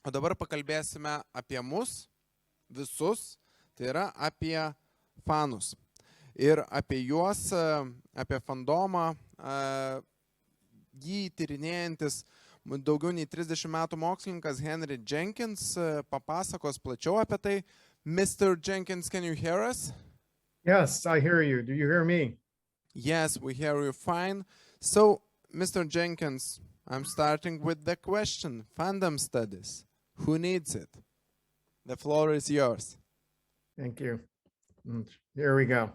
O dabar pakalbėsime apie mus visus, tai yra apie fanus. Ir apie juos, apie fandomą, jį tyrinėjantis daugiau nei 30 metų mokslininkas Henry Jenkins papasakos plačiau apie tai. Mr. Jenkins, can you hear us? Yes, I hear you. Do you hear me? Yes, we hear you fine. So, Mr. Jenkins, I'm starting with the question. Fandom studies. Who needs it? The floor is yours. Thank you. Here we go.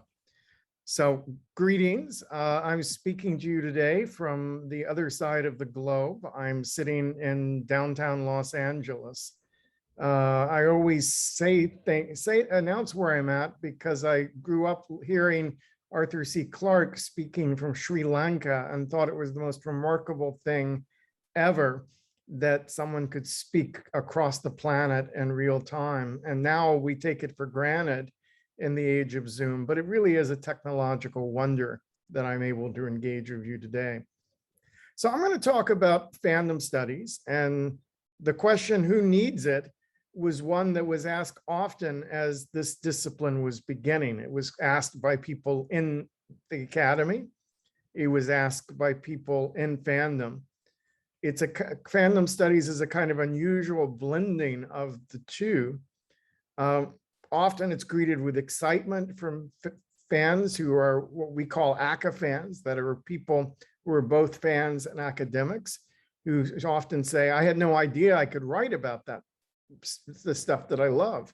So, greetings. I'm speaking to you today from the other side of the globe. I'm sitting in downtown Los Angeles. I always announce where I'm at because I grew up hearing Arthur C. Clarke speaking from Sri Lanka and thought it was the most remarkable thing ever that someone could speak across the planet in real time. And now we take it for granted in the age of Zoom, but it really is a technological wonder that I'm able to engage with you today. So I'm going to talk about fandom studies, and the question, who needs it, was one that was asked often as this discipline was beginning. It was asked by people in the academy. It was asked by people in fandom. Fandom studies is a kind of unusual blending of the two. Often it's greeted with excitement from fans who are what we call Aca-Fans, that are people who are both fans and academics, who often say, I had no idea I could write about that, the stuff that I love.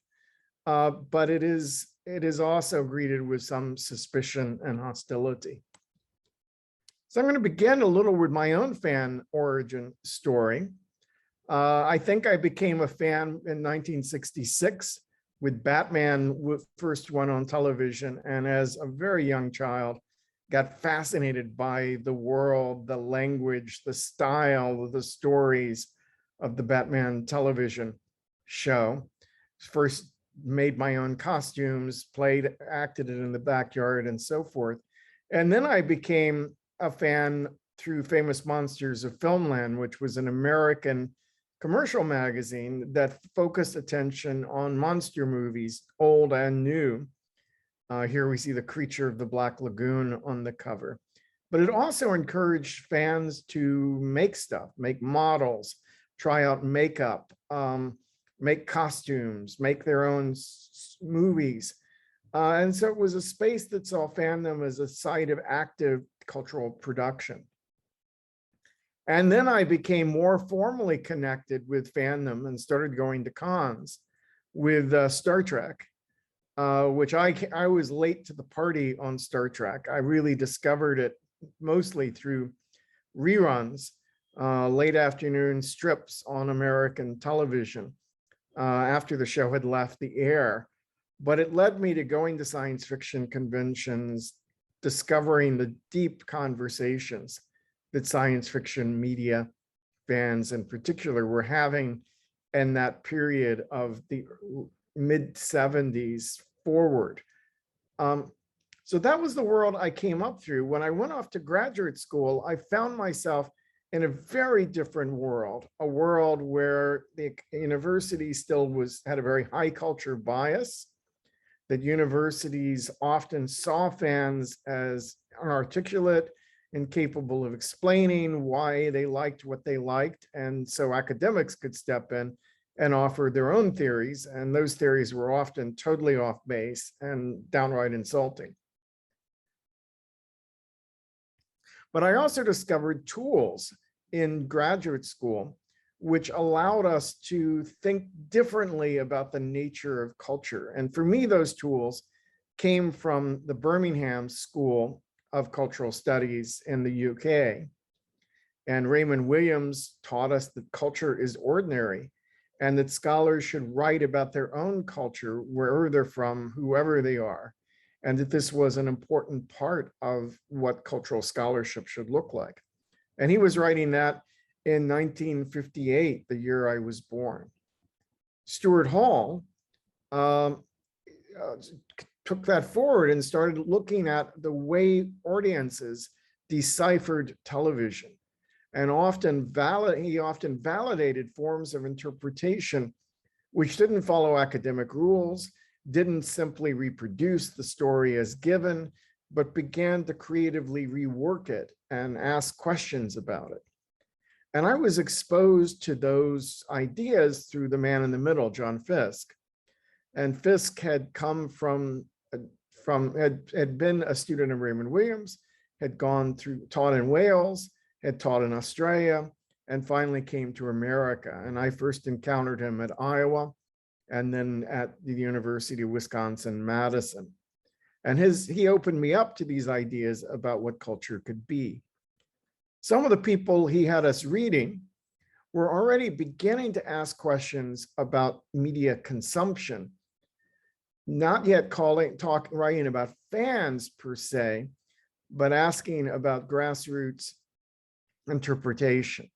But it is also greeted with some suspicion and hostility. So I'm going to begin a little with my own fan origin story. I think I became a fan in 1966 with Batman, first one on television, and as a very young child, got fascinated by the world, the language, the style, the stories of the Batman television show. First made my own costumes, acted it in the backyard and so forth. And then I became a fan through Famous Monsters of Filmland, which was an American commercial magazine that focused attention on monster movies, old and new. Here we see the creature of the Black Lagoon on the cover. But it also encouraged fans to make stuff, make models, try out makeup, make costumes, make their own movies. And so it was a space that saw fandom as a site of active cultural production. And then I became more formally connected with fandom and started going to cons with Star Trek, which I was late to the party on Star Trek. I really discovered it mostly through reruns, late afternoon strips on American television after the show had left the air. But it led me to going to science fiction conventions, discovering the deep conversations that science fiction media fans in particular were having in that period of the mid-70s forward. So that was the world I came up through. When I went off to graduate school, I found myself in a very different world, a world where the university still had a very high culture bias, that universities often saw fans as inarticulate, incapable of explaining why they liked what they liked. And so academics could step in and offer their own theories. And those theories were often totally off base and downright insulting. But I also discovered tools in graduate school which allowed us to think differently about the nature of culture. And for me, those tools came from the Birmingham School of Cultural Studies in the UK. And Raymond Williams taught us that culture is ordinary and that scholars should write about their own culture, wherever they're from, whoever they are, and that this was an important part of what cultural scholarship should look like. And he was writing that in 1958, the year I was born. Stuart Hall took that forward and started looking at the way audiences deciphered television. and he often validated forms of interpretation which didn't follow academic rules, didn't simply reproduce the story as given, but began to creatively rework it and ask questions about it. And I was exposed to those ideas through the man in the middle, John Fiske. And Fiske had come had been a student of Raymond Williams, had taught in Wales, had taught in Australia, and finally came to America. And I first encountered him at Iowa, and then at the University of Wisconsin-Madison. And he opened me up to these ideas about what culture could be. Some of the people he had us reading were already beginning to ask questions about media consumption, not yet writing about fans per se, but asking about grassroots interpretation.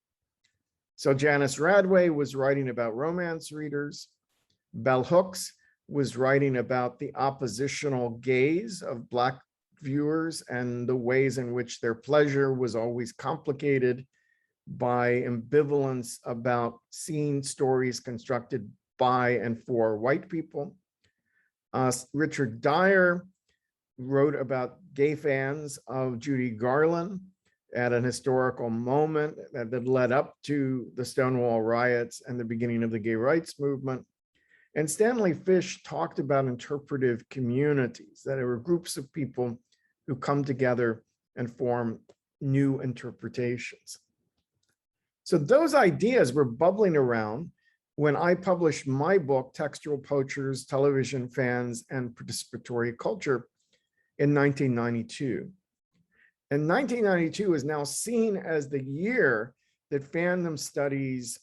So Janice Radway was writing about romance readers. Bell Hooks was writing about the oppositional gaze of Black viewers and the ways in which their pleasure was always complicated by ambivalence about seeing stories constructed by and for white people. Richard Dyer wrote about gay fans of Judy Garland at an historical moment that led up to the Stonewall riots and the beginning of the gay rights movement. And Stanley Fish talked about interpretive communities, that are groups of people who come together and form new interpretations. So those ideas were bubbling around when I published my book, Textual Poachers, Television Fans and Participatory Culture, in 1992. And 1992 is now seen as the year that fandom studies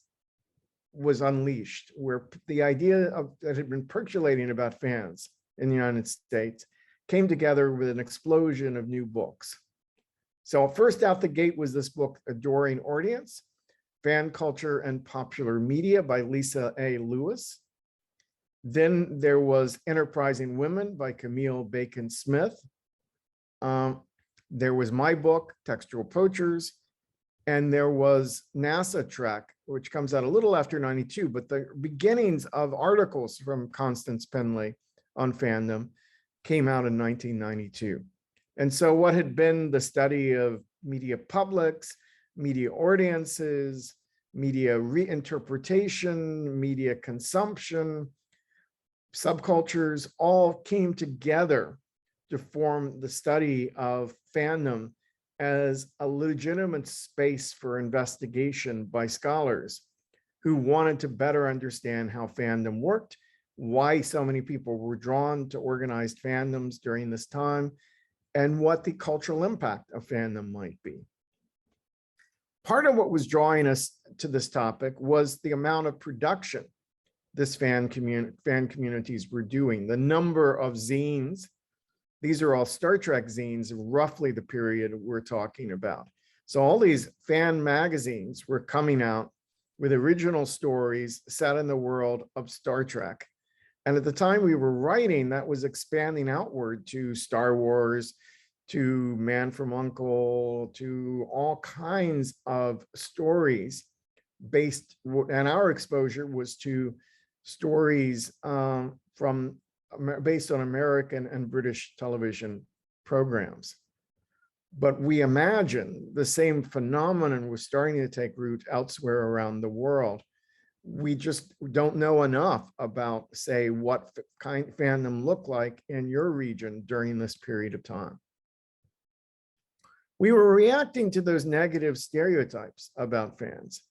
was unleashed, where the idea that had been percolating about fans in the United States came together with an explosion of new books. So first out the gate was this book, Adoring Audience, Fan Culture and Popular Media by Lisa A. Lewis. Then there was Enterprising Women by Camille Bacon Smith. There was my book, Textual Poachers, and there was NASA Trek, which comes out a little after 92, but the beginnings of articles from Constance Penley on fandom came out in 1992. And so what had been the study of media publics, media audiences, media reinterpretation, media consumption, subcultures, all came together to form the study of fandom as a legitimate space for investigation by scholars who wanted to better understand how fandom worked, why so many people were drawn to organized fandoms during this time, and what the cultural impact of fandom might be. Part of what was drawing us to this topic was the amount of production this fan communities were doing, the number of zines. These are all Star Trek zines, roughly the period we're talking about. So all these fan magazines were coming out with original stories set in the world of Star Trek. And at the time we were writing, that was expanding outward to Star Wars, to Man from U.N.C.L.E., to all kinds of stories based, and our exposure was to stories based on American and British television programs. But we imagine the same phenomenon was starting to take root elsewhere around the world. We just don't know enough about, say, what kind of fandom looked like in your region during this period of time. We were reacting to those negative stereotypes about fans,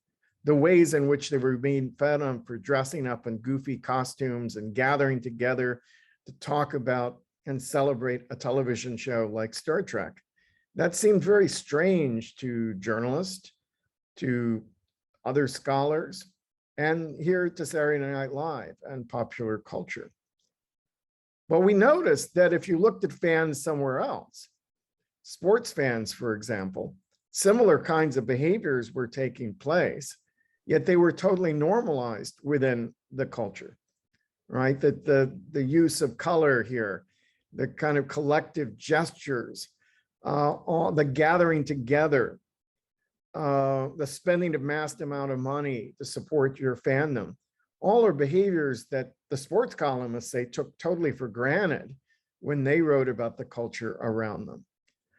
the ways in which they were being fed on for dressing up in goofy costumes and gathering together to talk about and celebrate a television show like Star Trek. That seemed very strange to journalists, to other scholars, and here to Saturday Night Live and popular culture. But we noticed that if you looked at fans somewhere else, sports fans, for example, similar kinds of behaviors were taking place, yet they were totally normalized within the culture, right? That the use of color here, the kind of collective gestures, all the gathering together, the spending of mass amount of money to support your fandom, all are behaviors that the sports columnists say took totally for granted when they wrote about the culture around them.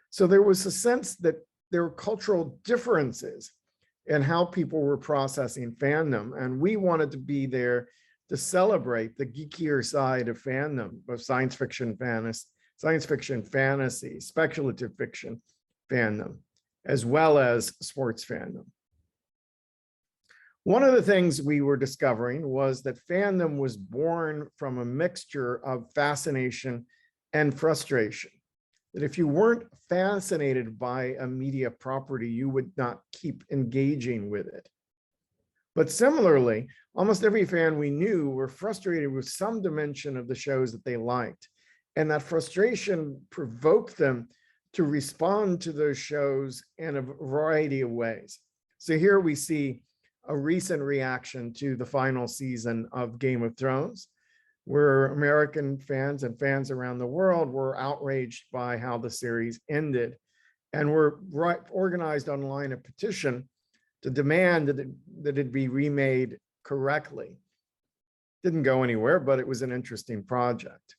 So there was a sense that there were cultural differences in how people were processing fandom, and we wanted to be there to celebrate the geekier side of fandom, of science fiction, fantasy, speculative fiction fandom, as well as sports fandom. One of the things we were discovering was that fandom was born from a mixture of fascination and frustration. That if you weren't fascinated by a media property, you would not keep engaging with it. But similarly, almost every fan we knew were frustrated with some dimension of the shows that they liked. And that frustration provoked them to respond to those shows in a variety of ways. So here we see a recent reaction to the final season of Game of Thrones, where American fans and fans around the world were outraged by how the series ended, and were organized online a petition to demand that it be remade correctly. Didn't go anywhere, but it was an interesting project.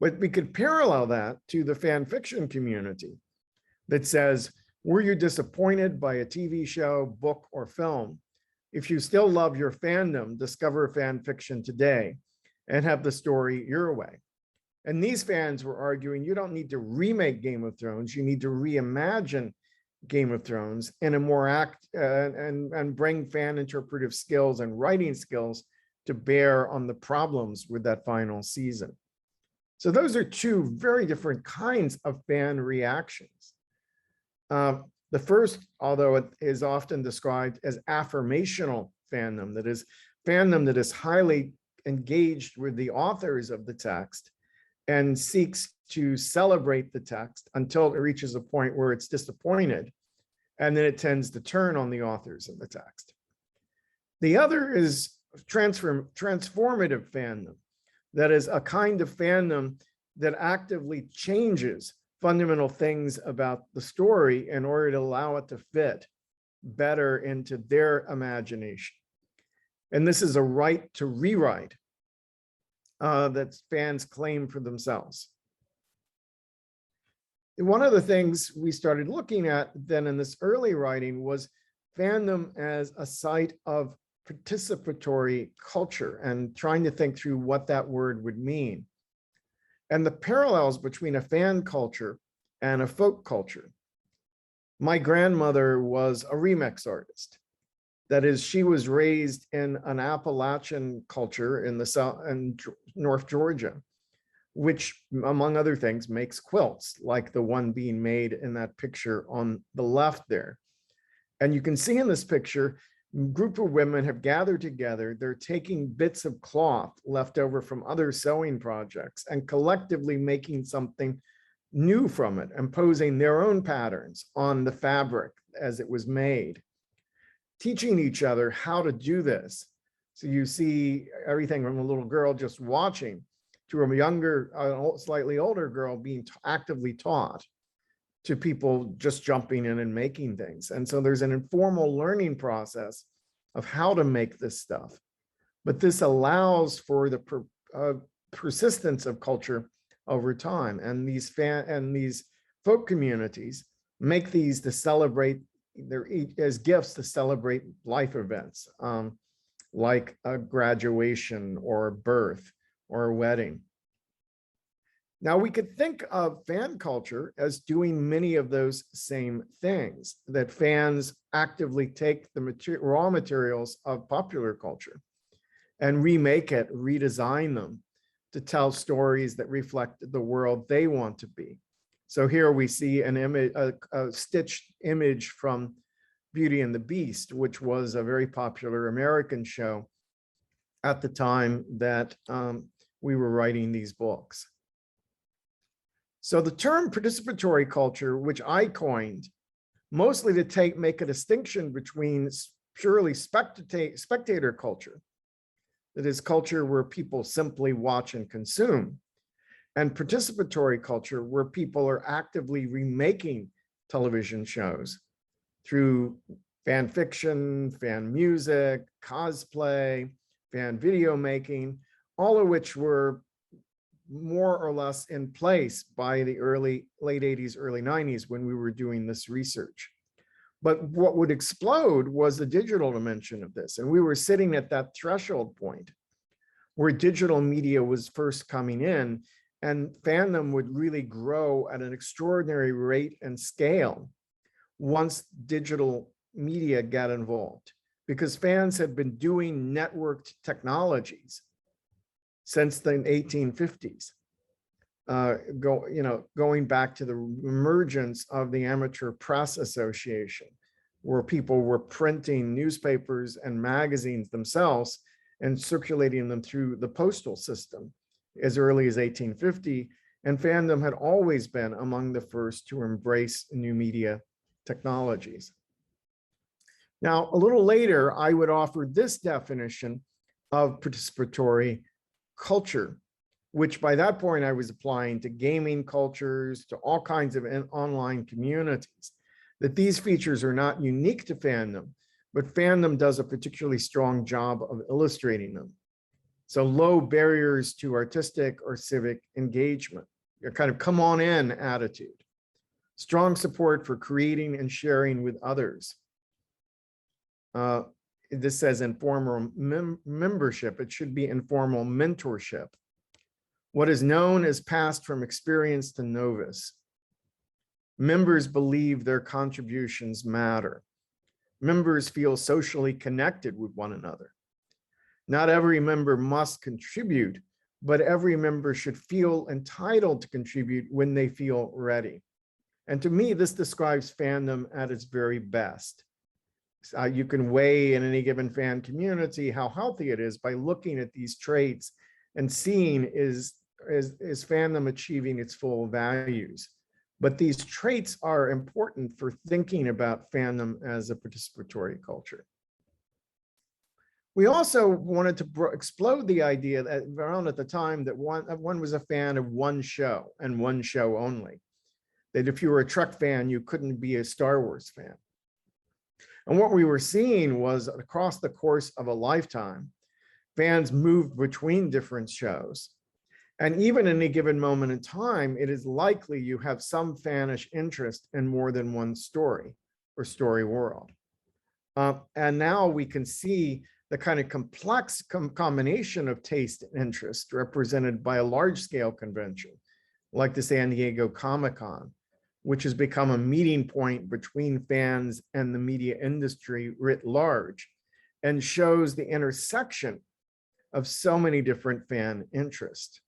But we could parallel that to the fan fiction community that says, were you disappointed by a TV show, book, or film? If you still love your fandom, discover fan fiction today and have the story your way. And these fans were arguing, you don't need to remake Game of Thrones, you need to reimagine Game of Thrones in a more and bring fan interpretive skills and writing skills to bear on the problems with that final season. So those are two very different kinds of fan reactions. The first, although it is often described as affirmational fandom, that is fandom that is highly engaged with the authors of the text and seeks to celebrate the text until it reaches a point where it's disappointed, and then it tends to turn on the authors of the text. The other is transformative fandom, that is a kind of fandom that actively changes fundamental things about the story in order to allow it to fit better into their imagination. And this is a right to rewrite that fans claim for themselves. One of the things we started looking at then in this early writing was fandom as a site of participatory culture and trying to think through what that word would mean. And the parallels between a fan culture and a folk culture. My grandmother was a remix artist. That is, she was raised in an Appalachian culture in the South and North Georgia, which, among other things, makes quilts like the one being made in that picture on the left there. And you can see in this picture, a group of women have gathered together. They're taking bits of cloth left over from other sewing projects and collectively making something new from it, imposing their own patterns on the fabric as it was made, teaching each other how to do this. So you see everything from a little girl just watching to a younger, slightly older girl being actively taught, to people just jumping in and making things. And so there's an informal learning process of how to make this stuff. But this allows for the persistence of culture over time. And these folk communities make these to celebrate, as gifts to celebrate life events, like a graduation or a birth or a wedding. Now, we could think of fan culture as doing many of those same things, that fans actively take the raw materials of popular culture and remake it, redesign them to tell stories that reflect the world they want to be. So here we see an image, a stitched image from Beauty and the Beast, which was a very popular American show at the time that we were writing these books. So the term participatory culture, which I coined, mostly to make a distinction between purely spectator culture, that is culture where people simply watch and consume, and participatory culture where people are actively remaking television shows, through fan fiction, fan music, cosplay, fan video making, all of which were more or less in place by the late 80s, early 90s when we were doing this research. But what would explode was the digital dimension of this. And we were sitting at that threshold point where digital media was first coming in, and fandom would really grow at an extraordinary rate and scale once digital media got involved, because fans had been doing networked technologies since the 1850s, going back to the emergence of the Amateur Press Association, where people were printing newspapers and magazines themselves and circulating them through the postal system as early as 1850. And fandom had always been among the first to embrace new media technologies. Now, a little later, I would offer this definition of participatory culture, which by that point I was applying to gaming cultures, to all kinds of online communities, that these features are not unique to fandom, but fandom does a particularly strong job of illustrating them. So low barriers to artistic or civic engagement, a kind of come on in attitude, strong support for creating and sharing with others. This says informal membership. It should be informal mentorship. What is known is passed from experience to novice. Members believe their contributions matter. Members feel socially connected with one another. Not every member must contribute, but every member should feel entitled to contribute when they feel ready. And to me, this describes fandom at its very best. You can weigh in any given fan community how healthy it is by looking at these traits and seeing is fandom achieving its full values. But these traits are important for thinking about fandom as a participatory culture. We also wanted to explode the idea that around at the time that one was a fan of one show and one show only. That if you were a Trek fan, you couldn't be a Star Wars fan. And what we were seeing was across the course of a lifetime, fans moved between different shows. And even in a given moment in time, it is likely you have some fanish interest in more than one story or story world. And now we can see the kind of complex combination of taste and interest represented by a large-scale convention like the San Diego Comic-Con, which has become a meeting point between fans and the media industry writ large, and shows the intersection of so many different fan interests.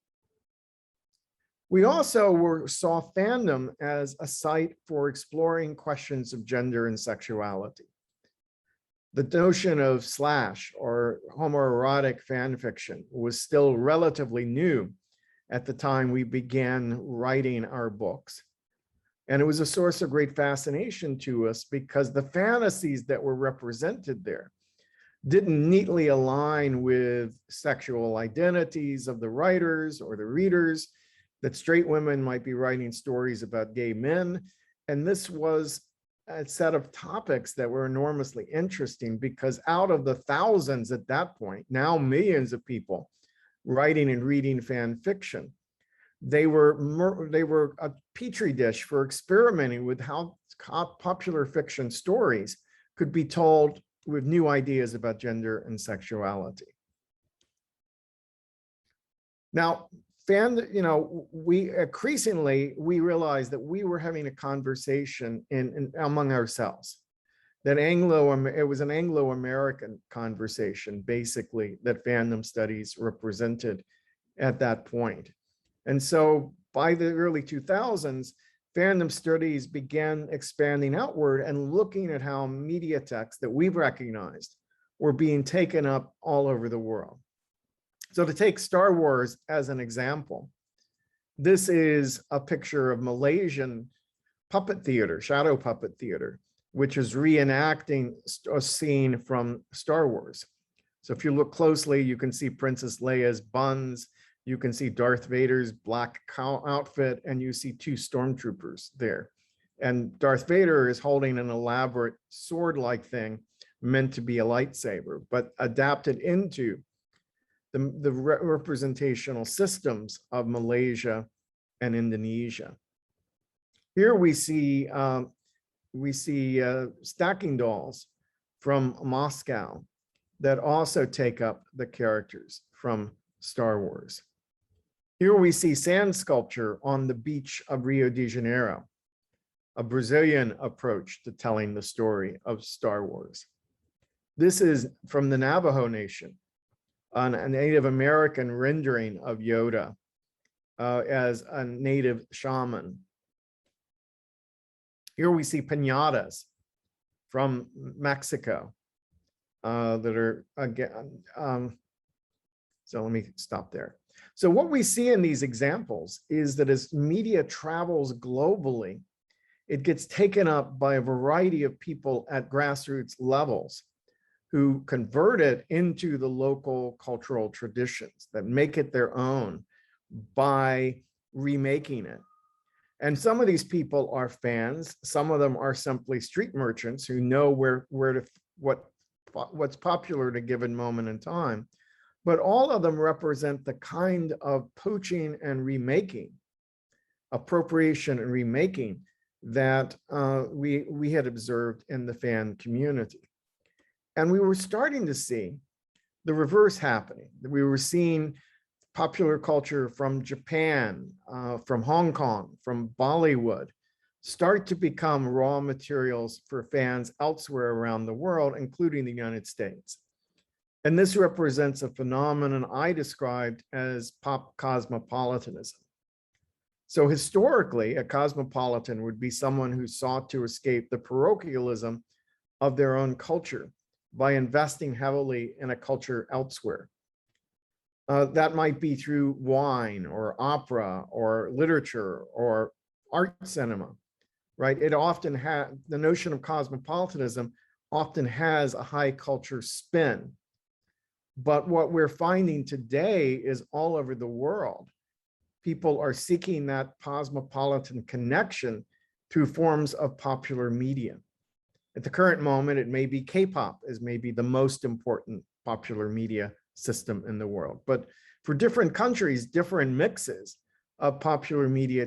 We also saw fandom as a site for exploring questions of gender and sexuality. The notion of slash or homoerotic fan fiction was still relatively new at the time we began writing our books. And it was a source of great fascination to us because the fantasies that were represented there didn't neatly align with sexual identities of the writers or the readers, that straight women might be writing stories about gay men. And this was a set of topics that were enormously interesting because out of the thousands at that point, now millions of people writing and reading fan fiction, they were a petri dish for experimenting with how popular fiction stories could be told with new ideas about gender and sexuality. Now, we realized that we were having a conversation among ourselves, that it was an Anglo-American conversation, basically, that fandom studies represented at that point. And so by the early 2000s, fandom studies began expanding outward and looking at how media texts that we've recognized were being taken up all over the world. So to take Star Wars as an example, this is a picture of Malaysian puppet theater, shadow puppet theater, which is reenacting a scene from Star Wars. So if you look closely, you can see Princess Leia's buns, you can see Darth Vader's black cowl outfit, and you see two stormtroopers there. And Darth Vader is holding an elaborate sword-like thing meant to be a lightsaber, but adapted into the representational systems of Malaysia and Indonesia. Here we see stacking dolls from Moscow that also take up the characters from Star Wars. Here we see sand sculpture on the beach of Rio de Janeiro, a Brazilian approach to telling the story of Star Wars. This is from the Navajo Nation, a Native American rendering of Yoda as a native shaman. Here we see piñatas from Mexico that are, again, so let me stop there. So what we see in these examples is that as media travels globally, it gets taken up by a variety of people at grassroots levels who convert it into the local cultural traditions that make it their own by remaking it. And some of these people are fans. Some of them are simply street merchants who know what's popular at a given moment in time. But all of them represent the kind of poaching and remaking, appropriation and remaking that we had observed in the fan community. And we were starting to see the reverse happening. We were seeing popular culture from Japan, from Hong Kong, from Bollywood, start to become raw materials for fans elsewhere around the world, including the United States. And this represents a phenomenon I described as pop cosmopolitanism. So historically, a cosmopolitan would be someone who sought to escape the parochialism of their own culture by investing heavily in a culture elsewhere. That might be through wine or opera or literature or art cinema, right? It often has, the notion of cosmopolitanism often has a high culture spin. But what we're finding today is all over the world, people are seeking that cosmopolitan connection through forms of popular media. At the current moment, it may be K-pop is maybe the most important popular media system in the world. But for different countries, different mixes of popular media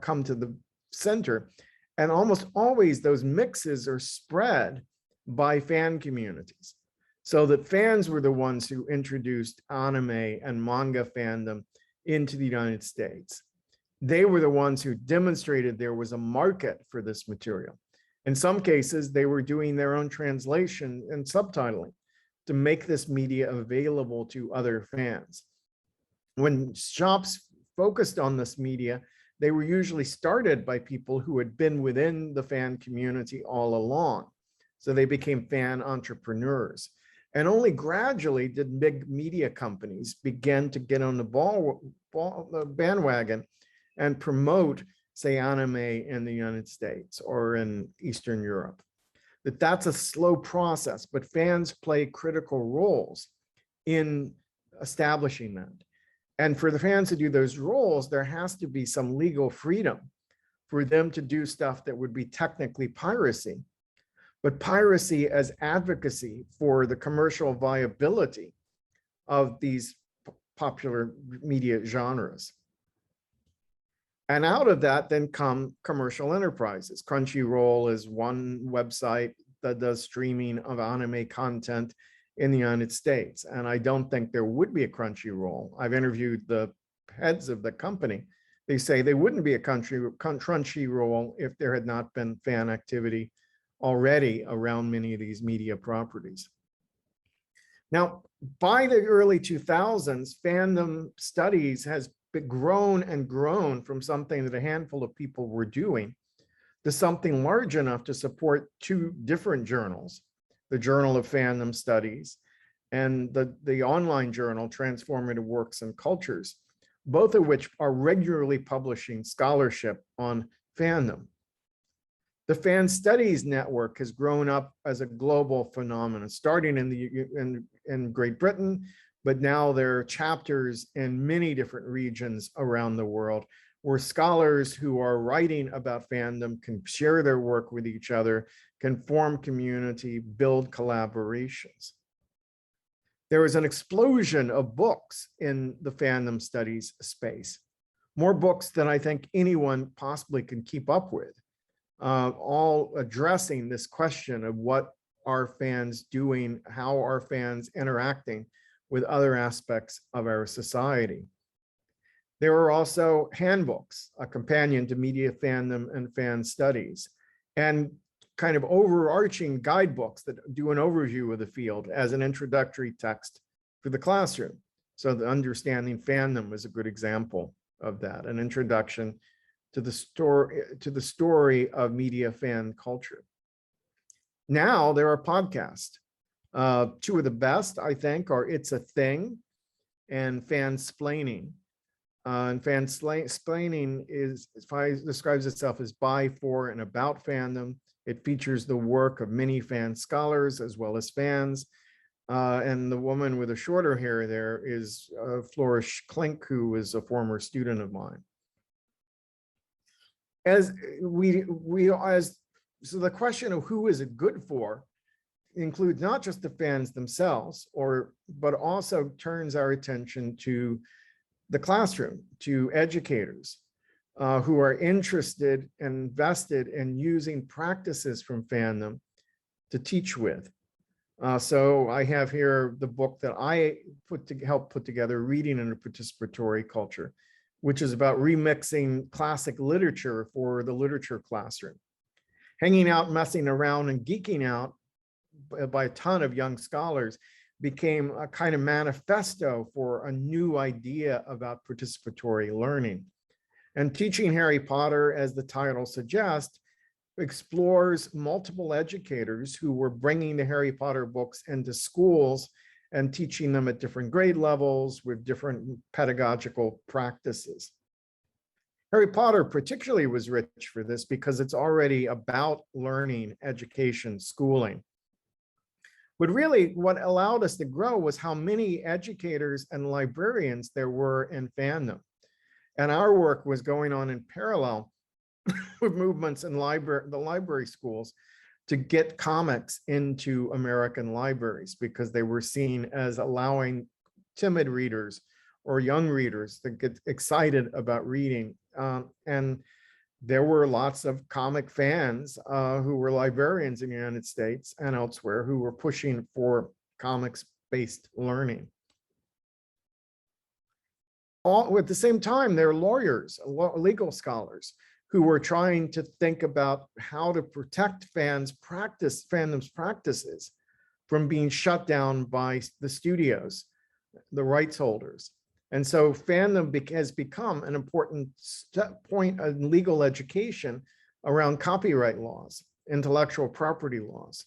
come to the center. And almost always those mixes are spread by fan communities. So that fans were the ones who introduced anime and manga fandom into the United States. They were the ones who demonstrated there was a market for this material. In some cases, they were doing their own translation and subtitling to make this media available to other fans. When shops focused on this media, they were usually started by people who had been within the fan community all along. So they became fan entrepreneurs. And only gradually did big media companies begin to get on the bandwagon and promote, say, anime in the United States or in Eastern Europe. That's a slow process, but fans play critical roles in establishing that. And for the fans to do those roles, there has to be some legal freedom for them to do stuff that would be technically piracy, but piracy as advocacy for the commercial viability of these popular media genres. And out of that then come commercial enterprises. Crunchyroll is one website that does streaming of anime content in the United States. And I don't think there would be a Crunchyroll. I've interviewed the heads of the company. They say they wouldn't be a Crunchyroll if there had not been fan activity already around many of these media properties. Now, by the early 2000s, fandom studies has grown and grown from something that a handful of people were doing to something large enough to support two different journals, the Journal of Fandom Studies and the online journal, Transformative Works and Cultures, both of which are regularly publishing scholarship on fandom. The Fan Studies Network has grown up as a global phenomenon, starting in Great Britain, but now there are chapters in many different regions around the world where scholars who are writing about fandom can share their work with each other, can form community, build collaborations. There is an explosion of books in the fandom studies space, more books than I think anyone possibly can keep up with, all addressing this question of what are fans doing, how are fans interacting with other aspects of our society. There are also handbooks, a companion to media fandom and fan studies, and kind of overarching guidebooks that do an overview of the field as an introductory text for the classroom. So the Understanding Fandom is a good example of that, an introduction to the story of media fan culture. Now there are podcasts. Two of the best, I think, are It's a Thing and Fansplaining. And Fansplaining describes itself as by, for, and about fandom. It features the work of many fan scholars as well as fans. And the woman with the shorter hair there is Flourish Klink, who is a former student of mine. So the question of who is it good for includes not just the fans themselves, but also turns our attention to the classroom, to educators who are interested and invested in using practices from fandom to teach with. So I have here the book that I helped put together, Reading in a Participatory Culture, which is about remixing classic literature for the literature classroom. Hanging out, messing around, and geeking out by a ton of young scholars became a kind of manifesto for a new idea about participatory learning. And Teaching Harry Potter, as the title suggests, explores multiple educators who were bringing the Harry Potter books into schools and teaching them at different grade levels with different pedagogical practices. Harry Potter particularly was rich for this because it's already about learning, education, schooling. But really what allowed us to grow was how many educators and librarians there were in fandom. And our work was going on in parallel with movements in the library schools to get comics into American libraries because they were seen as allowing timid readers or young readers to get excited about reading. And there were lots of comic fans who were librarians in the United States and elsewhere who were pushing for comics-based learning. At the same time, there are lawyers, legal scholars, who were trying to think about how to protect fandom's practices from being shut down by the studios, the rights holders. And so fandom has become an important point in legal education around copyright laws, intellectual property laws.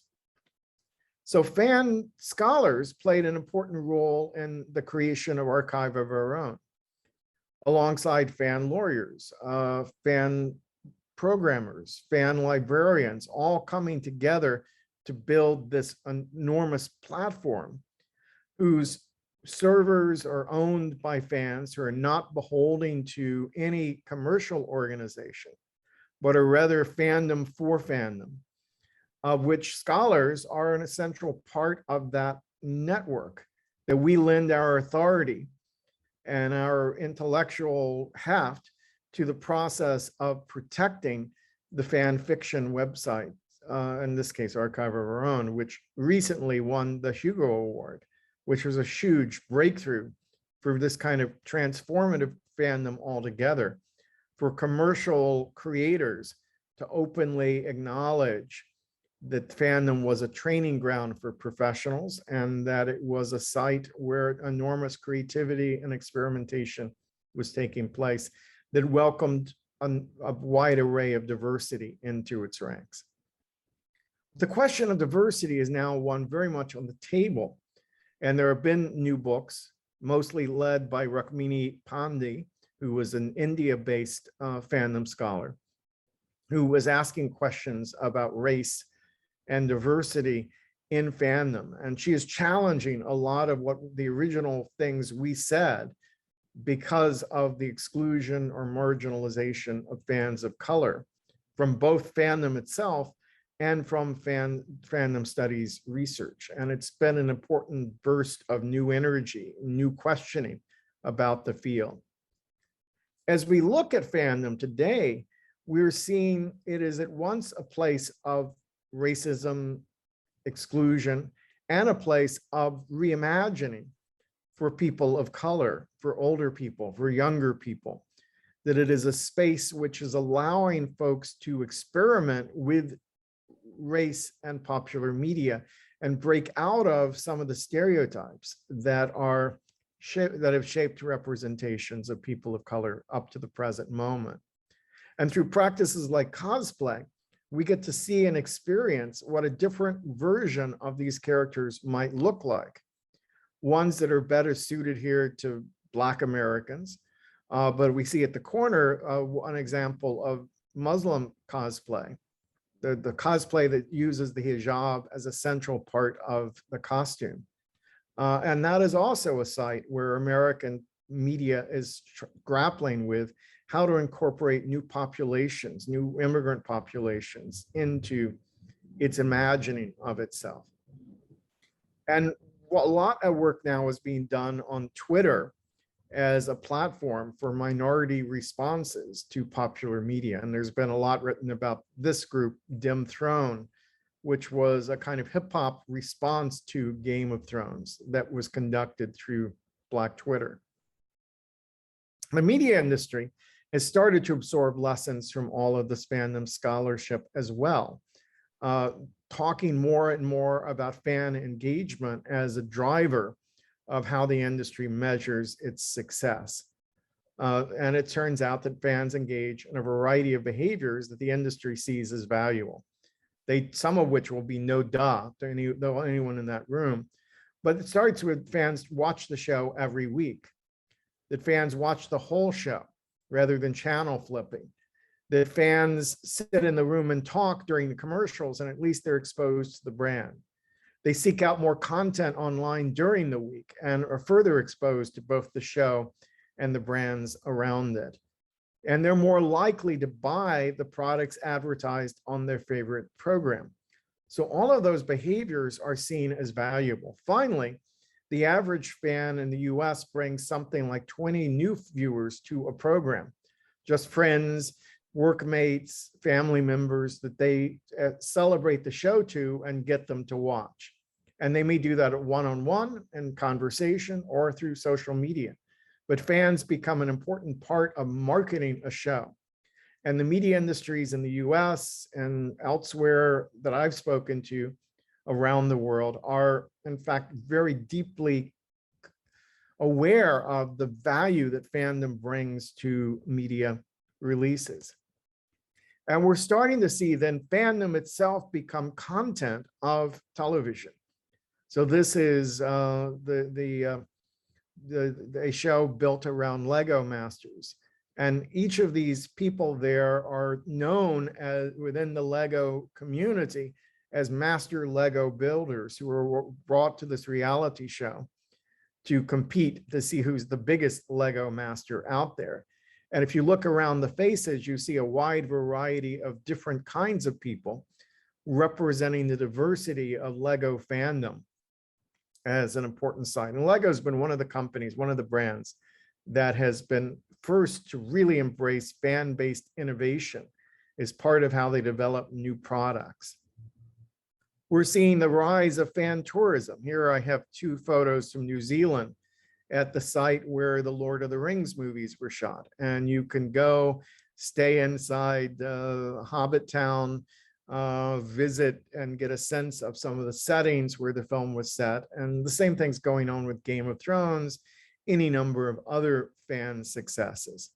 So fan scholars played an important role in the creation of Archive of Our Own, alongside fan lawyers, fan programmers, fan librarians, all coming together to build this enormous platform whose servers are owned by fans who are not beholden to any commercial organization, but are rather fandom for fandom, of which scholars are an essential part of that network, that we lend our authority and our intellectual heft to the process of protecting the fan fiction website, in this case, Archive of Our Own, which recently won the Hugo Award, which was a huge breakthrough for this kind of transformative fandom altogether, for commercial creators to openly acknowledge that fandom was a training ground for professionals and that it was a site where enormous creativity and experimentation was taking place that welcomed a wide array of diversity into its ranks. The question of diversity is now one very much on the table. And there have been new books, mostly led by Rukmini Pandey, who was an India-based fandom scholar, who was asking questions about race and diversity in fandom. And she is challenging a lot of what the original things we said because of the exclusion or marginalization of fans of color from both fandom itself and from fandom studies research. And it's been an important burst of new energy, new questioning about the field. As we look at fandom today, we're seeing it is at once a place of racism, exclusion, and a place of reimagining for people of color, for older people, for younger people, that it is a space which is allowing folks to experiment with race and popular media and break out of some of the stereotypes that have shaped representations of people of color up to the present moment. And through practices like cosplay, we get to see and experience what a different version of these characters might look like. Ones that are better suited here to Black Americans, but we see at the corner an example of Muslim cosplay, the cosplay that uses the hijab as a central part of the costume. And that is also a site where American media is grappling with how to incorporate new populations, new immigrant populations into its imagining of itself. And a lot of work now is being done on Twitter as a platform for minority responses to popular media. And there's been a lot written about this group, Dim Throne, which was a kind of hip hop response to Game of Thrones that was conducted through Black Twitter. The media industry has started to absorb lessons from all of this fandom scholarship as well, talking more and more about fan engagement as a driver of how the industry measures its success. And it turns out that fans engage in a variety of behaviors that the industry sees as valuable. Some of which will be no duh to anyone in that room, but it starts with fans watch the show every week, that fans watch the whole show rather than channel flipping, that fans sit in the room and talk during the commercials and at least they're exposed to the brand. They seek out more content online during the week and are further exposed to both the show and the brands around it. And they're more likely to buy the products advertised on their favorite program. So all of those behaviors are seen as valuable. Finally, the average fan in the US brings something like 20 new viewers to a program, just friends, workmates, family members that they celebrate the show to and get them to watch. And they may do that at one-on-one in conversation or through social media. But fans become an important part of marketing a show. And the media industries in the US and elsewhere that I've spoken to around the world are, in fact, very deeply aware of the value that fandom brings to media releases. And we're starting to see then fandom itself become content of television. So this is a show built around Lego Masters. And each of these people there are known as within the Lego community as master Lego builders who were brought to this reality show to compete to see who's the biggest Lego master out there. And if you look around the faces, you see a wide variety of different kinds of people representing the diversity of Lego fandom as an important side. And Lego's been one of the companies, one of the brands that has been first to really embrace fan-based innovation as part of how they develop new products. We're seeing the rise of fan tourism. Here I have two photos from New Zealand at the site where the Lord of the Rings movies were shot. And you can go stay inside Hobbit Town, visit and get a sense of some of the settings where the film was set. And the same thing's going on with Game of Thrones, any number of other fan successes.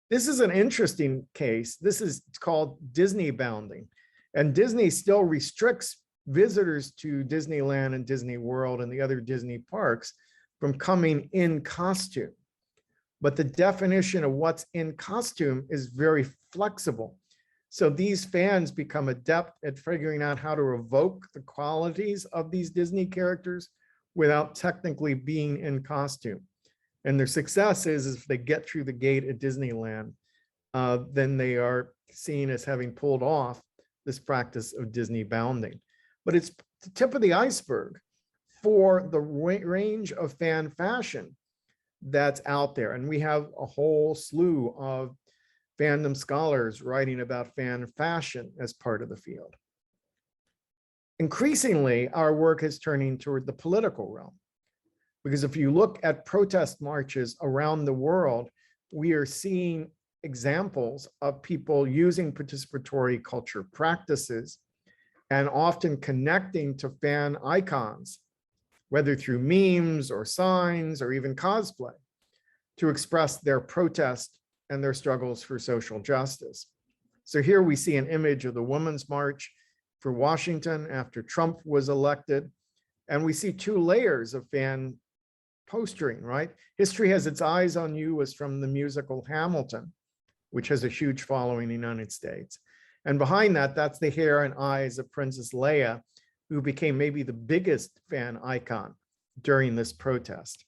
This is an interesting case. This is called Disney bounding. And Disney still restricts visitors to Disneyland and Disney World and the other Disney parks from coming in costume. But the definition of what's in costume is very flexible. So these fans become adept at figuring out how to evoke the qualities of these Disney characters without technically being in costume. And their success is if they get through the gate at Disneyland, then they are seen as having pulled off this practice of Disney bounding. But it's the tip of the iceberg for the range of fan fashion that's out there. And we have a whole slew of fandom scholars writing about fan fashion as part of the field. Increasingly, our work is turning toward the political realm, because if you look at protest marches around the world, we are seeing examples of people using participatory culture practices and often connecting to fan icons, whether through memes or signs or even cosplay, to express their protest and their struggles for social justice. So here we see an image of the Women's March for Washington after Trump was elected, and we see two layers of fan postering, right? History Has Its Eyes on You was from the musical Hamilton, which has a huge following in the United States. And behind that, that's the hair and eyes of Princess Leia, who became maybe the biggest fan icon during this protest.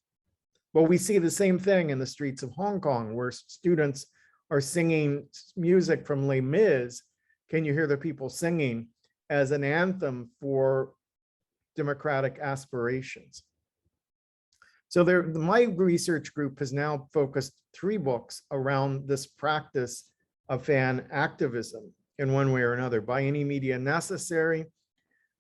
Well, we see the same thing in the streets of Hong Kong, where students are singing music from Les Mis. Can you hear the people singing as an anthem for democratic aspirations? So my research group has now focused 3 books around this practice of fan activism in one way or another. By Any Media Necessary,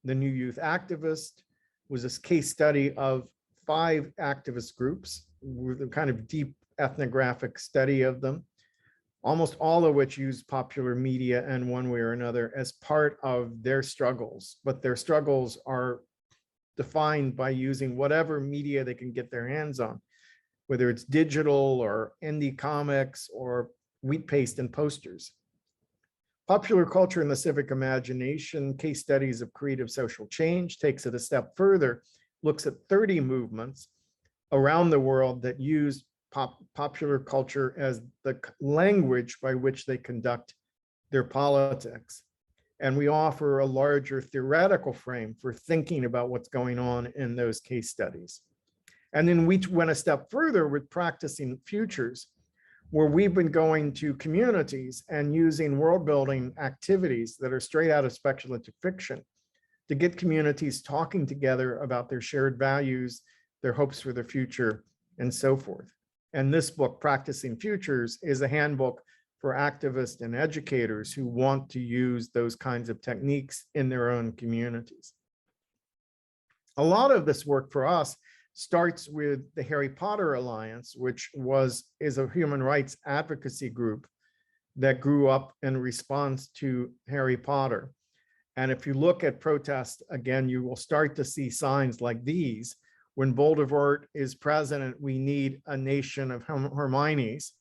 The New Youth Activist was this case study of 5 activist groups with a kind of deep ethnographic study of them, almost all of which use popular media in one way or another as part of their struggles, but their struggles are defined by using whatever media they can get their hands on, whether it's digital or indie comics or wheat paste and posters. Popular Culture and the Civic Imagination, Case Studies of Creative Social Change, takes it a step further, looks at 30 movements around the world that use popular culture as the language by which they conduct their politics. And we offer a larger theoretical frame for thinking about what's going on in those case studies. And then we went a step further with Practicing Futures, where we've been going to communities and using world building activities that are straight out of speculative fiction to get communities talking together about their shared values, their hopes for the future, and so forth. And this book, Practicing Futures, is a handbook for activists and educators who want to use those kinds of techniques in their own communities. A lot of this work for us starts with the Harry Potter Alliance, which is a human rights advocacy group that grew up in response to Harry Potter. And if you look at protests, again, you will start to see signs like these. When Voldemort is president, we need a nation of Hermiones,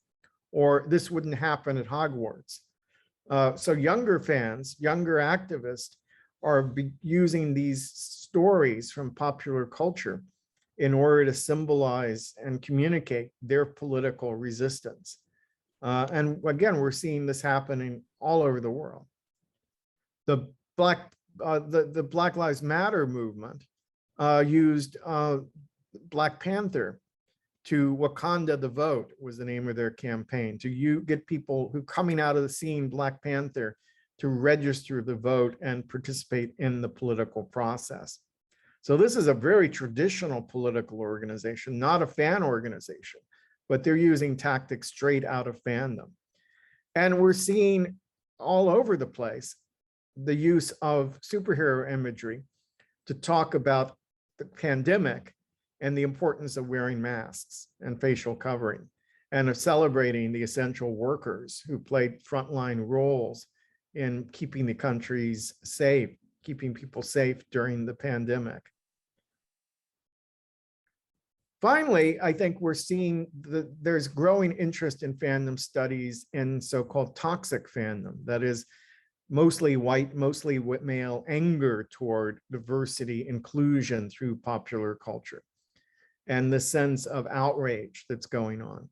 or this wouldn't happen at Hogwarts. So younger fans, younger activists are using these stories from popular culture in order to symbolize and communicate their political resistance. And again, we're seeing this happening all over the world. The Black Lives Matter movement used Black Panther to Wakanda the Vote was the name of their campaign, to get people who coming out of the scene Black Panther to register the vote and participate in the political process. So this is a very traditional political organization, not a fan organization, but they're using tactics straight out of fandom. And we're seeing all over the place the use of superhero imagery to talk about the pandemic and the importance of wearing masks and facial covering, and of celebrating the essential workers who played frontline roles in keeping the countries safe, keeping people safe during the pandemic. Finally, I think we're seeing there's growing interest in fandom studies in so-called toxic fandom, that is mostly white, mostly male anger toward diversity, inclusion through popular culture, and the sense of outrage that's going on.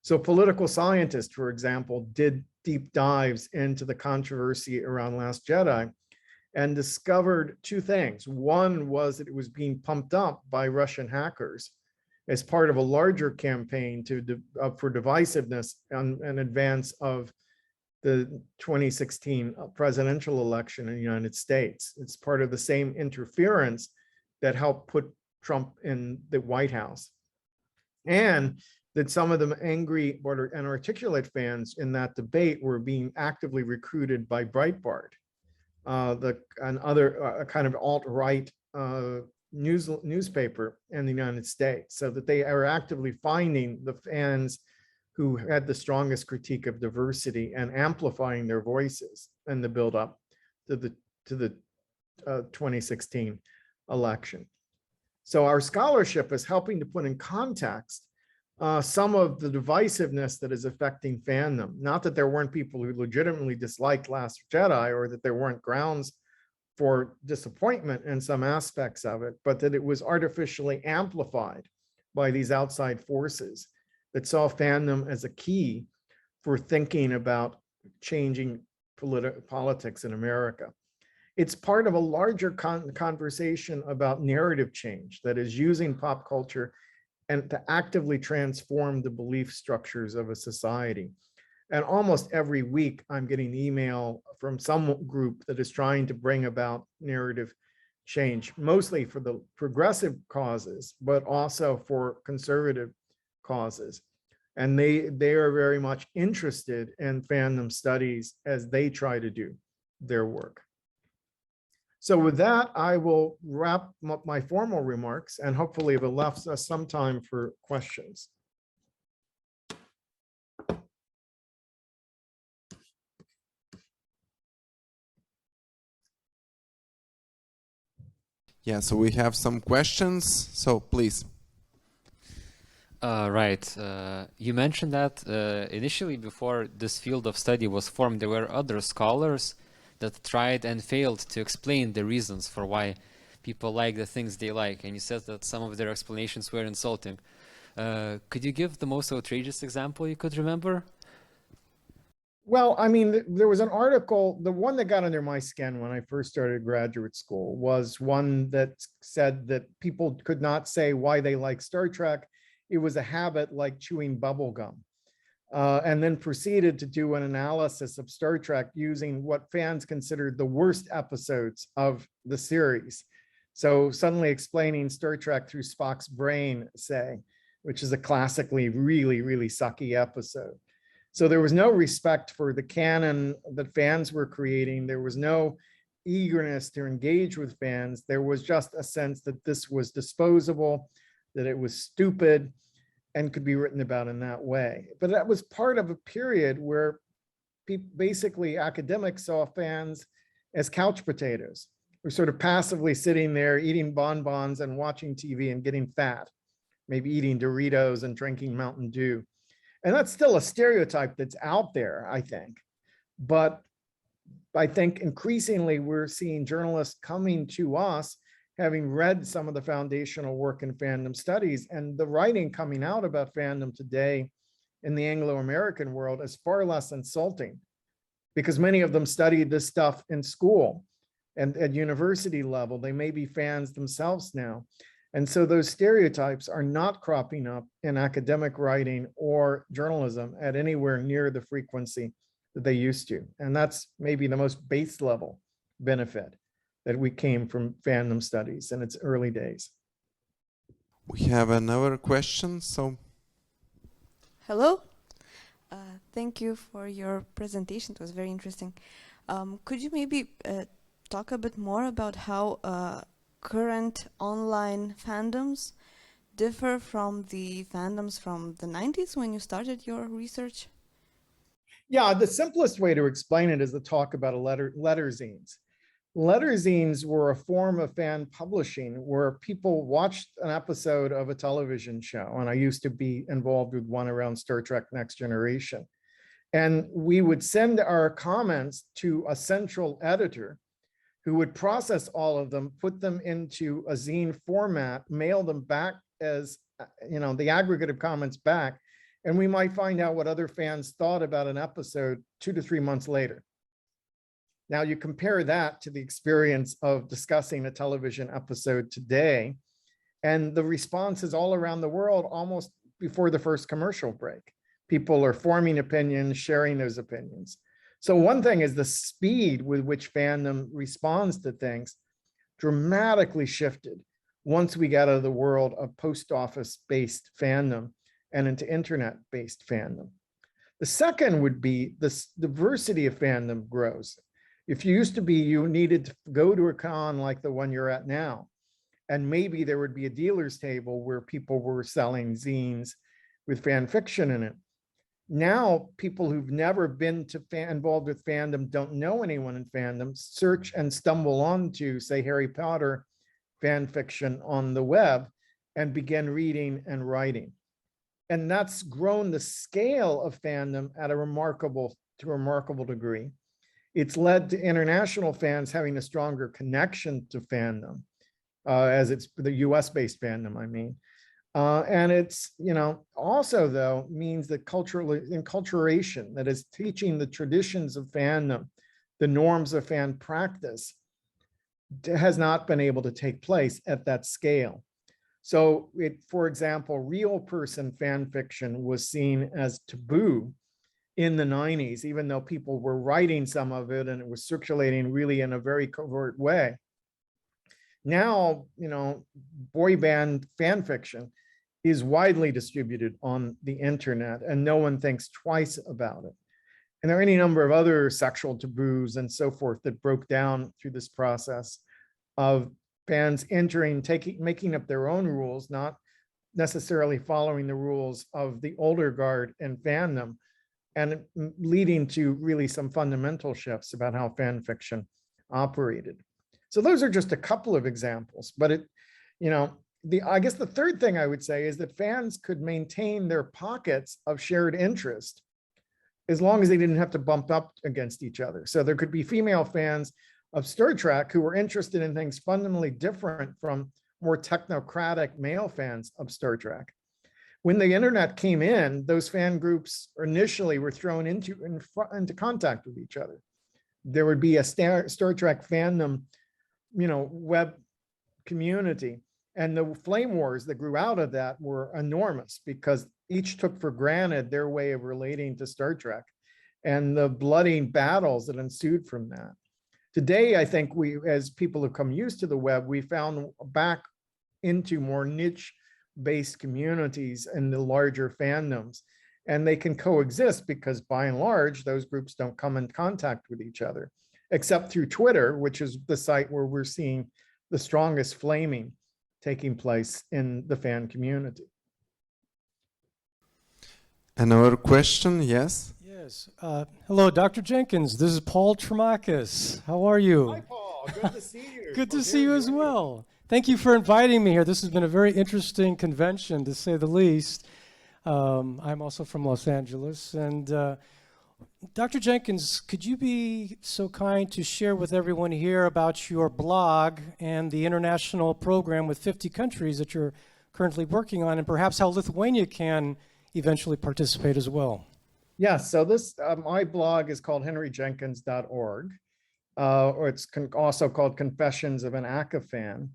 So political scientists, for example, did deep dives into the controversy around Last Jedi and discovered 2 things. One was that it was being pumped up by Russian hackers as part of a larger campaign for divisiveness in advance of the 2016 presidential election in the United States. It's part of the same interference that helped put Trump in the White House. And that some of the angry and articulate fans in that debate were being actively recruited by Breitbart, and other kind of alt-right newspaper in the United States, so that they are actively finding the fans who had the strongest critique of diversity and amplifying their voices in the build-up to the 2016 election. So our scholarship is helping to put in context some of the divisiveness that is affecting fandom. Not that there weren't people who legitimately disliked Last Jedi, or that there weren't grounds for disappointment in some aspects of it, but that it was artificially amplified by these outside forces that saw fandom as a key for thinking about changing politics in America. It's part of a larger conversation about narrative change that is using pop culture and to actively transform the belief structures of a society. And almost every week, I'm getting email from some group that is trying to bring about narrative change, mostly for the progressive causes, but also for conservative causes. And they are very much interested in fandom studies as they try to do their work. So with that, I will wrap up my formal remarks, and hopefully it left us some time for questions. Yeah, so we have some questions, so please. Right. You mentioned that initially, before this field of study was formed, there were other scholars that tried and failed to explain the reasons for why people like the things they like. And you said that some of their explanations were insulting. Could you give the most outrageous example you could remember? Well, I mean, there was an article, the one that got under my skin when I first started graduate school was one that said that people could not say why they like Star Trek. It was a habit like chewing bubble gum. And then proceeded to do an analysis of Star Trek using what fans considered the worst episodes of the series. So suddenly explaining Star Trek through Spock's brain, say, which is a classically really, really sucky episode. So there was no respect for the canon that fans were creating. There was no eagerness to engage with fans. There was just a sense that this was disposable, that it was stupid, and could be written about in that way. But that was part of a period where basically academics saw fans as couch potatoes. We're sort of passively sitting there eating bonbons and watching TV and getting fat, maybe eating Doritos and drinking Mountain Dew. And that's still a stereotype that's out there, I think. But I think increasingly we're seeing journalists coming to us having read some of the foundational work in fandom studies, and the writing coming out about fandom today in the Anglo-American world is far less insulting, because many of them studied this stuff in school and at university level. They may be fans themselves now. And so those stereotypes are not cropping up in academic writing or journalism at anywhere near the frequency that they used to. And that's maybe the most base level benefit that we came from fandom studies in its early days. We have another question, so. Hello. Thank you for your presentation. It was very interesting. Could you maybe talk a bit more about how current online fandoms differ from the fandoms from the 90s when you started your research? Yeah, the simplest way to explain it is to talk about letter zines. Letter zines were a form of fan publishing where people watched an episode of a television show, and I used to be involved with one around Star Trek Next Generation. And we would send our comments to a central editor who would process all of them, put them into a zine format, mail them back as, the aggregate of comments back, and we might find out what other fans thought about an episode 2 to 3 months later. Now you compare that to the experience of discussing a television episode today, And the responses all around the world almost before the first commercial break. People are forming opinions, sharing those opinions. So one thing is the speed with which fandom responds to things dramatically shifted once we got out of the world of post office-based fandom and into internet-based fandom. The second would be the diversity of fandom grows. If you used to be, you needed to go to a con like the one you're at now, and maybe there would be a dealer's table where people were selling zines with fan fiction in it. Now, people who've never been involved with fandom, don't know anyone in fandom, search and stumble onto, say, Harry Potter fan fiction on the web and begin reading and writing. And that's grown the scale of fandom at a remarkable degree. It's led to international fans having a stronger connection to fandom, as it's the US-based fandom, I mean. And it's, also though, means that enculturation, that is teaching the traditions of fandom, the norms of fan practice, has not been able to take place at that scale. So for example, real person fan fiction was seen as taboo in the 90s, even though people were writing some of it and it was circulating really in a very covert way. Now, boy band fan fiction is widely distributed on the internet and no one thinks twice about it. And there are any number of other sexual taboos and so forth that broke down through this process of fans entering, making up their own rules, not necessarily following the rules of the older guard in fandom, and leading to really some fundamental shifts about how fan fiction operated. So those are just a couple of examples, but I guess the third thing I would say is that fans could maintain their pockets of shared interest as long as they didn't have to bump up against each other. So there could be female fans of Star Trek who were interested in things fundamentally different from more technocratic male fans of Star Trek. When the internet came in, those fan groups initially were thrown into contact with each other. There would be a Star Trek fandom, web community, and the flame wars that grew out of that were enormous because each took for granted their way of relating to Star Trek and the bloody battles that ensued from that. Today, I think as people have come used to the web, we found back into more niche-based communities and the larger fandoms, and they can coexist because by and large, those groups don't come in contact with each other, except through Twitter, which is the site where we're seeing the strongest flaming taking place in the fan community. Another question, yes? Yes. Hello, Dr. Jenkins. This is Paul Tremakis. How are you? Hi, Paul. Good to see you. Good to see you as well. Thank you for inviting me here. This has been a very interesting convention, to say the least. I'm also from Los Angeles. And Dr. Jenkins, could you be so kind to share with everyone here about your blog and the international program with 50 countries that you're currently working on, and perhaps how Lithuania can eventually participate as well? Yes, so this my blog is called henryjenkins.org, or it's also called Confessions of an Aca-Fan.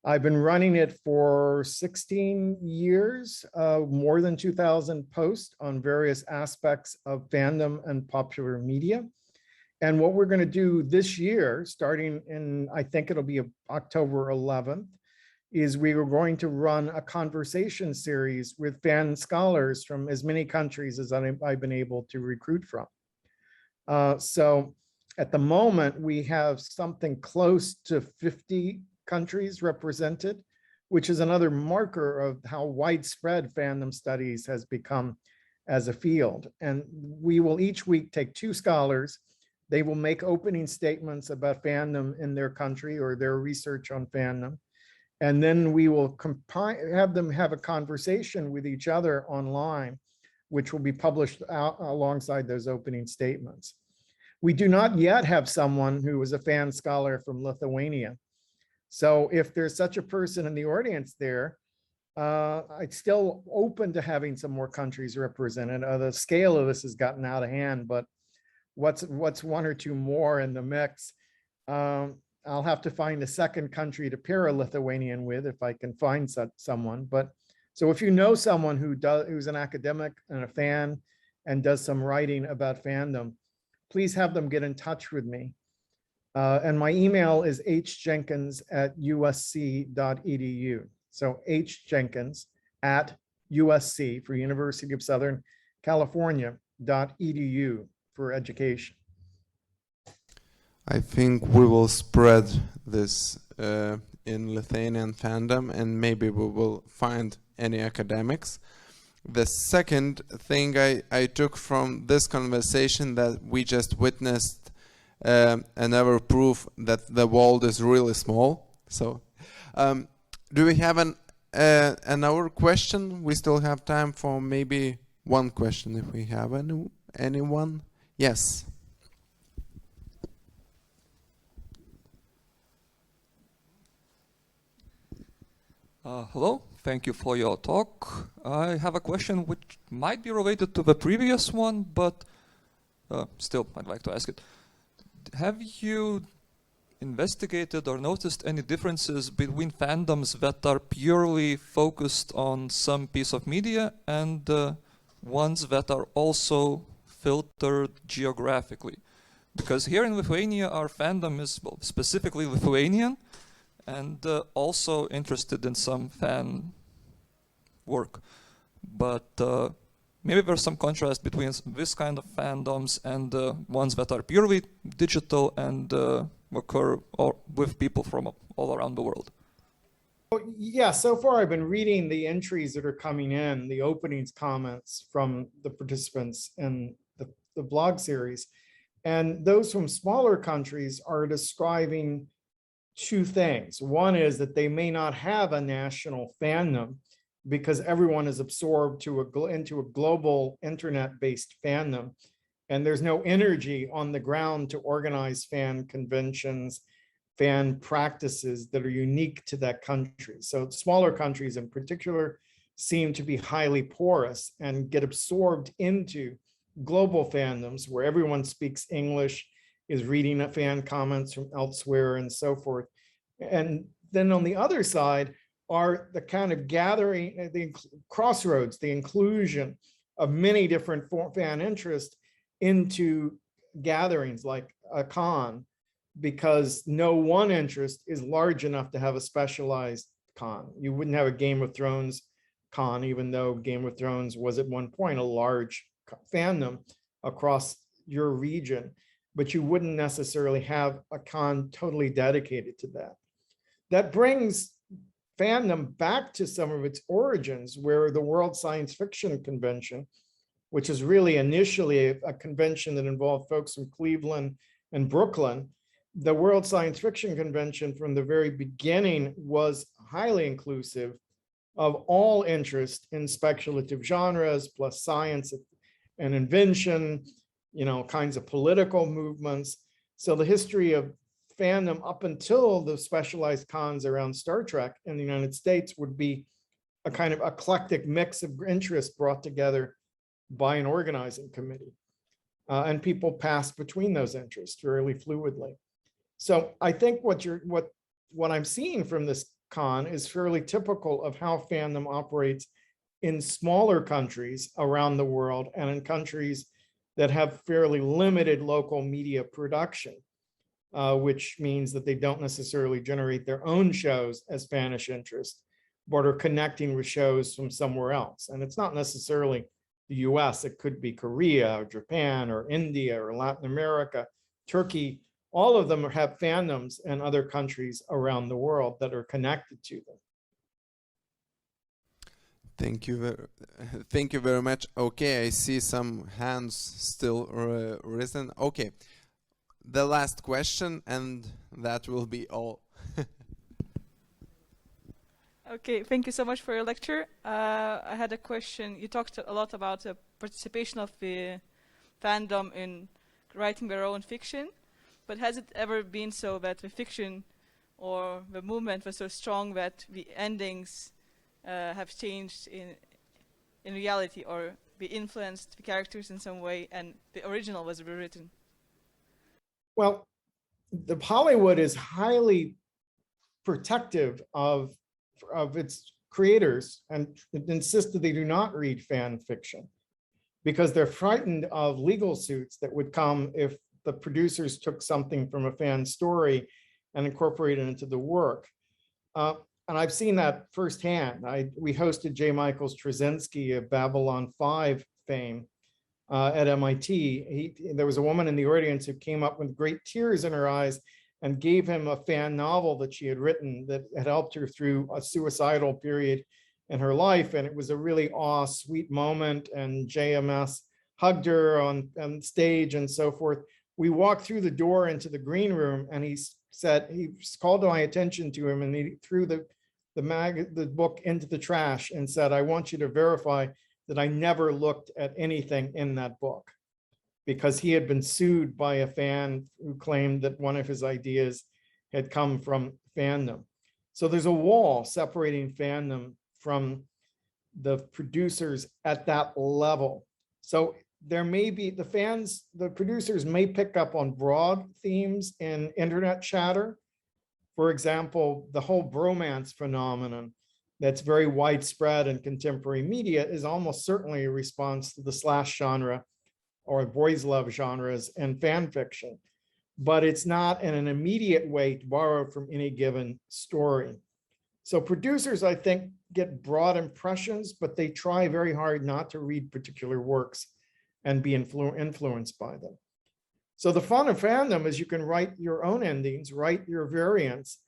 I've been running it for 16 years, more than 2,000 posts on various aspects of fandom and popular media. And what we're going to do this year, starting in, I think it'll be October 11th, is we are going to run a conversation series with fan scholars from as many countries as I've been able to recruit from. So at the moment, we have something close to 50 countries represented, which is another marker of how widespread fandom studies has become as a field. And we will each week take 2 scholars. They will make opening statements about fandom in their country or their research on fandom. And then we will have them have a conversation with each other online, which will be published alongside those opening statements. We do not yet have someone who is a fan scholar from Lithuania. So if there's such a person in the audience there, it's still open to having some more countries represented. The scale of this has gotten out of hand, but what's 1 or 2 more in the mix? I'll have to find a second country to pair a Lithuanian with if I can find someone. But so if you know someone who's an academic and a fan and does some writing about fandom, please have them get in touch with me. And my email is hjenkins@usc.edu. So hjenkins@USC for University of Southern California.edu for education. I think we will spread this in Lithuanian fandom, and maybe we will find any academics. The second thing I took from this conversation that we just witnessed another proof that the world is really small. So do we have another question? We still have time for maybe one question if we have anyone. Yes. Hello, thank you for your talk. I have a question which might be related to the previous one, but still I'd like to ask it. Have you investigated or noticed any differences between fandoms that are purely focused on some piece of media and ones that are also filtered geographically? Because here in Lithuania, our fandom is specifically Lithuanian, and also interested in some fan work. But maybe there's some contrast between this kind of fandoms and ones that are purely digital and occur with people from all around the world. Yeah, so far I've been reading the entries that are coming in, the openings comments from the participants in the blog series. And those from smaller countries are describing two things. One is that they may not have a national fandom because everyone is absorbed into a global internet-based fandom, and there's no energy on the ground to organize fan conventions, fan practices that are unique to that country. So smaller countries in particular seem to be highly porous and get absorbed into global fandoms where everyone speaks English, is reading fan comments from elsewhere and so forth. And then on the other side are the kind of gathering, the crossroads, the inclusion of many different fan interests into gatherings like a con, because no one interest is large enough to have a specialized con. You wouldn't have a Game of Thrones con, even though Game of Thrones was at one point a large fandom across your region, but you wouldn't necessarily have a con totally dedicated to that. That brings fandom back to some of its origins, where the World Science Fiction Convention, which is really initially a convention that involved folks from Cleveland and Brooklyn, the World Science Fiction Convention from the very beginning was highly inclusive of all interest in speculative genres, plus science and invention, kinds of political movements. So the history of fandom up until the specialized cons around Star Trek in the United States would be a kind of eclectic mix of interests brought together by an organizing committee. And people pass between those interests fairly fluidly. So I think what I'm seeing from this con is fairly typical of how fandom operates in smaller countries around the world and in countries that have fairly limited local media production, which means that they don't necessarily generate their own shows as fanish interest, but are connecting with shows from somewhere else. And it's not necessarily the US, it could be Korea or Japan or India or Latin America, Turkey. All of them have fandoms in other countries around the world that are connected to them. Thank you very much. Okay, I see some hands still risen. Okay, the last question, and that will be all. Okay, thank you so much for your lecture. I had a question. You talked a lot about the participation of the fandom in writing their own fiction, but has it ever been so that the fiction or the movement was so strong that the endings have changed in reality, or be influenced the characters in some way, and the original was rewritten? Well, the Hollywood is highly protective of its creators and insist that they do not read fan fiction because they're frightened of legal suits that would come if the producers took something from a fan story and incorporated it into the work. And I've seen that firsthand. We hosted J. Michael Straczynski of Babylon 5 fame at MIT. There was a woman in the audience who came up with great tears in her eyes and gave him a fan novel that she had written that had helped her through a suicidal period in her life. And it was a really sweet moment. And JMS hugged her on stage and so forth. We walked through the door into the green room and he said, he called my attention to him and he threw the book into the trash and said, I want you to verify that I never looked at anything in that book, because he had been sued by a fan who claimed that one of his ideas had come from fandom. So there's a wall separating fandom from the producers at that level. So there may be the producers may pick up on broad themes in internet chatter. For example, the whole bromance phenomenon that's very widespread in contemporary media is almost certainly a response to the slash genre or boys love genres and fan fiction, but it's not in an immediate way to borrow from any given story. So producers, I think, get broad impressions, but they try very hard not to read particular works and be influenced by them. So the fun of fandom is you can write your own endings, write your variants,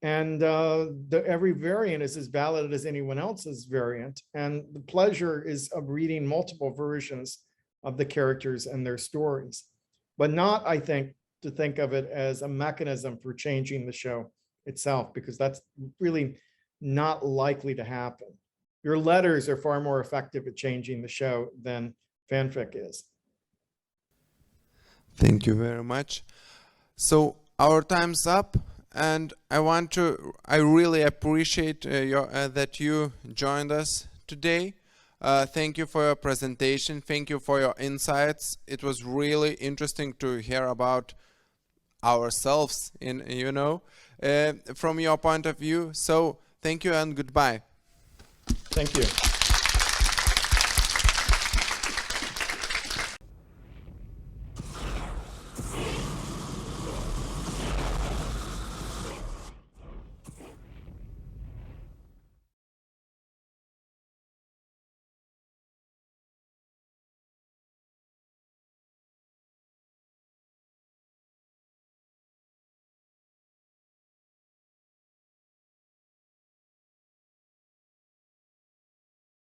and every variant is as valid as anyone else's variant. And the pleasure is of reading multiple versions of the characters and their stories, but not, I think, to think of it as a mechanism for changing the show itself, because that's really not likely to happen. Your letters are far more effective at changing the show than fanfic is. Thank you very much. So our time's up, and I really appreciate that you joined us today. Thank you for your presentation. Thank you for your insights. It was really interesting to hear about ourselves from your point of view. So thank you and goodbye. Thank you.